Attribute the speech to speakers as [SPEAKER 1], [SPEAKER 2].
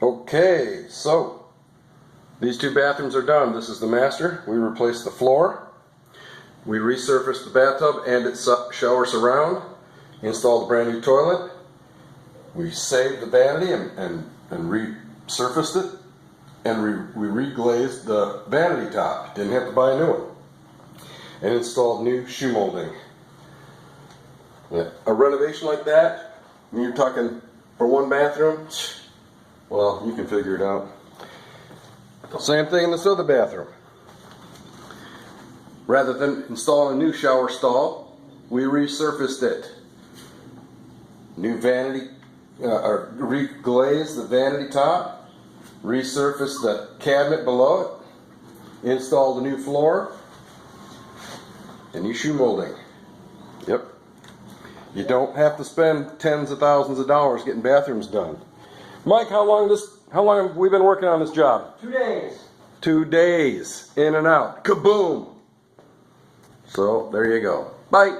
[SPEAKER 1] Okay, so these two bathrooms are done. This is the master. We replaced the floor. We resurfaced the bathtub and its shower surround. Installed a brand new toilet. We saved the vanity and resurfaced it. And we reglazed the vanity top. Didn't have to buy a new one. And installed new shoe molding. Yeah. A renovation like that, and you're talking for one bathroom, well, you can figure it out. Same thing in this other bathroom. Rather than installing a new shower stall, we resurfaced it. New vanity, reglazed the vanity top, resurfaced the cabinet below it, installed a new floor, and new shoe molding. Yep. You don't have to spend tens of thousands of dollars getting bathrooms done. Mike, how long have we been working on this job?
[SPEAKER 2] 2 days.
[SPEAKER 1] 2 days, in and out, kaboom. So there you go. Bye.